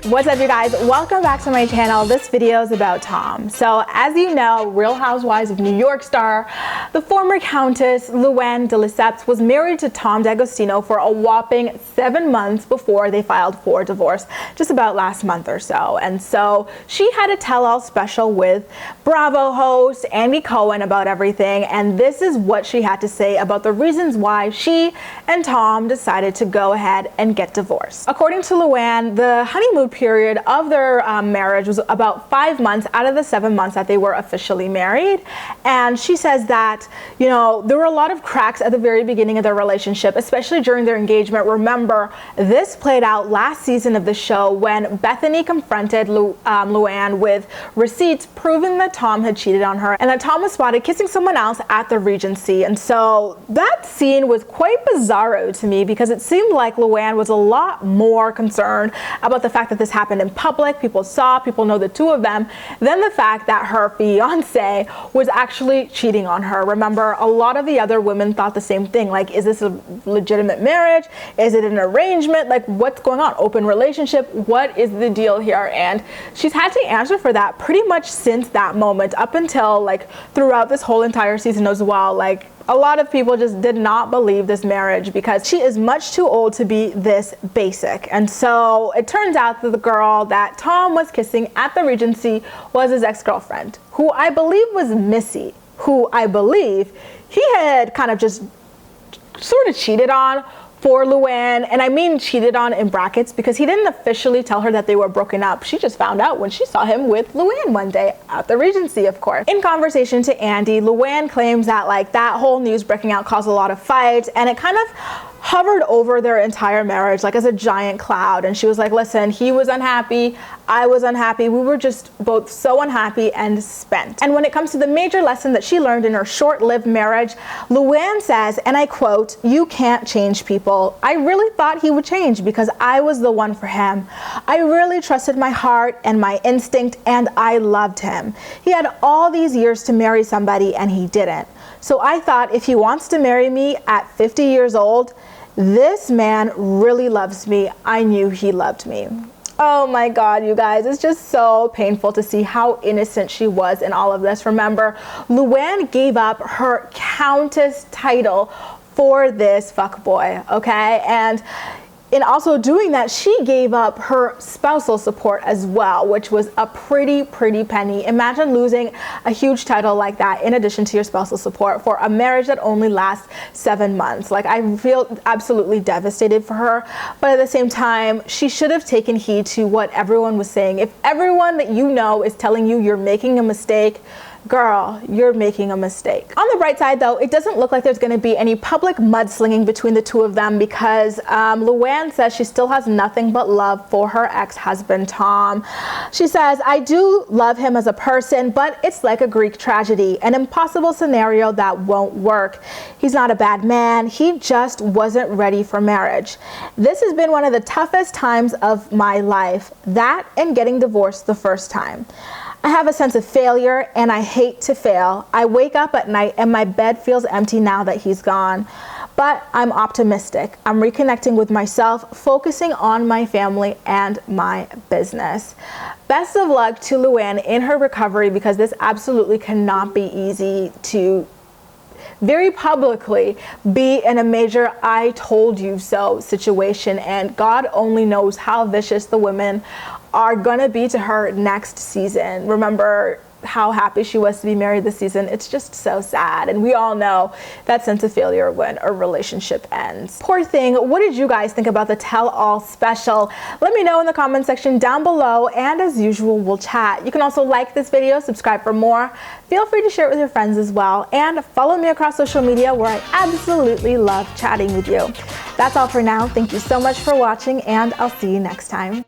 What's up, you guys? Welcome back to my channel. This video is about Tom. So as you know, Real Housewives of New York star, the former Countess Luann De Lesseps was married to Tom D'Agostino for a whopping 7 months before they filed for divorce, just about last month or so. And so she had a tell-all special with Bravo host Andy Cohen about everything, and this is what she had to say about the reasons why she and Tom decided to go ahead and get divorced. According to Luann, the honeymoon period of their marriage was about 5 months out of the 7 months that they were officially married. And she says that, you know, there were a lot of cracks at the very beginning of their relationship, especially during their engagement. Remember, this played out last season of the show when Bethany confronted Luann with receipts proving that Tom had cheated on her and that Tom was spotted kissing someone else at the Regency. And so that scene was quite bizarro to me because it seemed like Luann was a lot more concerned about the fact that this happened in public, people saw, people know the two of them, than the fact that her fiance was actually cheating on her. Remember, a lot of the other women thought the same thing. Like, is this a legitimate marriage? Is it an arrangement? Like, what's going on? Open relationship? What is the deal here? And she's had to answer for that pretty much since that moment up until like throughout this whole entire season as well. Like, a lot of people just did not believe this marriage because she is much too old to be this basic. And so it turns out that the girl that Tom was kissing at the Regency was his ex-girlfriend, who I believe was Missy, who I believe he had kind of just sort of cheated on for Luann. And I mean cheated on in brackets because he didn't officially tell her that they were broken up. She just found out when she saw him with Luann one day at the Regency, of course. In conversation to Andy, Luann claims that like that whole news breaking out caused a lot of fights, and it kind of hovered over their entire marriage like as a giant cloud. And she was like, listen, he was unhappy, I was unhappy, we were just both so unhappy and spent. And when it comes to the major lesson that she learned in her short-lived marriage, Luann says, and I quote, "You can't change people. I really thought he would change because I was the one for him. I really trusted my heart and my instinct, and I loved him. He had all these years to marry somebody and he didn't. So I thought if he wants to marry me at 50 years old, this man really loves me. I knew he loved me." Oh my God, you guys, it's just so painful to see how innocent she was in all of this. Remember, Luann gave up her Countess title for this fuckboy, okay? And in also doing that, she gave up her spousal support as well, which was a pretty penny. Imagine losing a huge title like that in addition to your spousal support for a marriage that only lasts 7 months. Like, I feel absolutely devastated for her, but at the same time, she should have taken heed to what everyone was saying. If everyone that you know is telling you you're making a mistake, girl, you're making a mistake. On the bright side though, it doesn't look like there's going to be any public mudslinging between the two of them because Luann says she still has nothing but love for her ex-husband, Tom. She says, "I do love him as a person, but it's like a Greek tragedy, an impossible scenario that won't work. He's not a bad man. He just wasn't ready for marriage. This has been one of the toughest times of my life, that and getting divorced the first time. I have a sense of failure and I hate to fail. I wake up at night and my bed feels empty now that he's gone. But I'm optimistic. I'm reconnecting with myself, focusing on my family and my business." Best of luck to Luann in her recovery because this absolutely cannot be easy to very publicly be in a major "I told you so" situation, and God only knows how vicious the women are gonna be to her next season. Remember how happy she was to be married this season. It's just so sad, and we all know that sense of failure when a relationship ends. Poor thing. What did you guys think about the tell-all special? Let me know in the comment section down below, and as usual, we'll chat. You can also like this video, subscribe for more. Feel free to share it with your friends as well, and follow me across social media where I absolutely love chatting with you. That's all for now. Thank you so much for watching, and I'll see you next time.